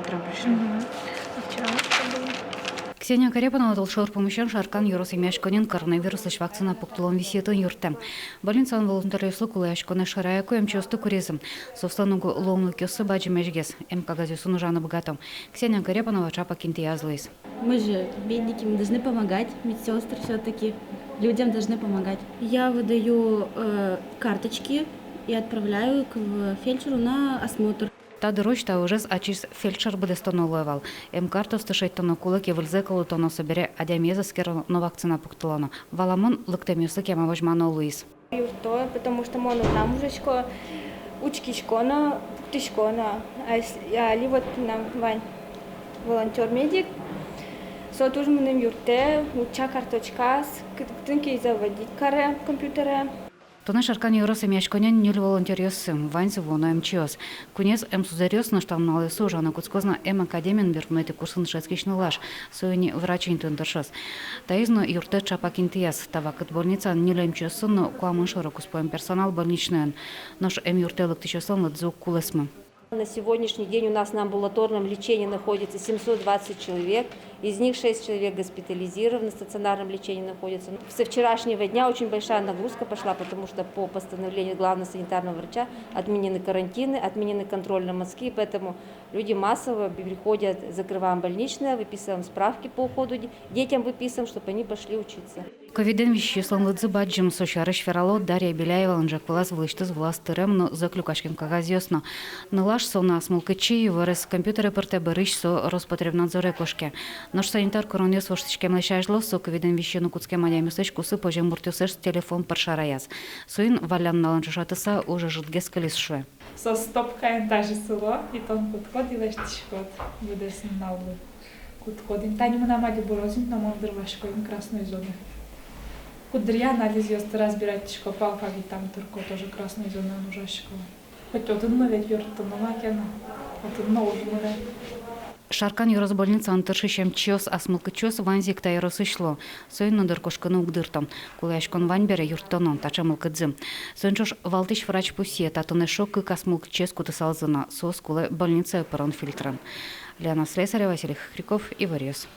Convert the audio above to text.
утром пришли. А вчера что было? Ксения Карепанова толшор помощен шаркан юрос имяшконен коронавирус вакцина пуктулон висетон юртем. Больницан волонтеры слукулы ашконе шараяку эмчосты куризм. Совстанугу ломлы кёсы баджи межгес. Мкагазюсу нужана богатом. Ксения Карепанова чапа кинтиязлыйс. Мы же бедники, мы должны помогать, медсестры все-таки. Людям должны помогать. Я выдаю карточки и отправляю к фельдшеру на осмотр. Та дорож та уже ачис фельдшер буде становлював. Карто стишить тоно кулики вильзекало тоно собере адямеза скеро но вакцина пуктулоно. Валамон лыктемюсы кема вожмано Луис. Юрто, потому что моно там уже учки шкона, пуктишкона. А ли вот нам вань волонтер-медик. Со тоже мы нам юрте, уча карточка, ктынки заводить каре компьютера. Тона шаркан юрос имяшконен нюль волонтериосым, ваньзу воно МЧОС. Кунец сузариос на штамналы сужа на куцкозна академин биркмети курсын шескичный лаш, союни врачень тындыршос. Таизно юрте чапакинтияс, тавакет больница нюль МЧОСын, но куамын шорокус поем персонал больничный. Наш юрте лыктичосон ладзук кулесмы. На сегодняшний день у нас на амбулаторном лечении находится 720 человек, из них 6 человек госпитализированы, на стационарном лечении находятся. Со вчерашнего дня очень большая нагрузка пошла, потому что по постановлению главного санитарного врача отменены карантины, отменены контрольные мазки, поэтому люди массово приходят, закрываем больничное, выписываем справки по уходу, детям выписываем, чтобы они пошли учиться. Ковиден вещеслом лыдзыбаджим сошарыш ферало Дарья Беляева ланжаквалас влыштыз властырем, но заклюкашкин кагазьосно. Налаш со нас мулкачи вырез компьютеры перте берыш со Роспотребнадзоре кошке. Наш санитар коронес воштичке млешажло со ковиден вещену куцке мадямюсыч кусы пожем муртюсыш телефон паршараяс. Суин валян наланжашатыса уже жутгес колесшве. Со стопкаем даже село, и там подходил штишкот, буде сигнал. Подходим. Таня мы намали борозим, нам он дрвашкой красной зоны. Кудря анализ есть разбирать, что палка там только тоже красной зоны нужашко. Хоть один навет юрта навакена, один новый муре. Шаркан юрос больница антыршищем чёс асмылкычёс ванзик та юросышло. Сойн нодыр кошканы угдыртам. Кулаяшкон ванбере юрттонон тачамылкыдзым. Сойнчош валтыш врач пусе татыны шок касмылкычёс кутысалзына. Сос кулы больница перон фильтран. Лена Слесарева, Василий Хриков и Варьёс.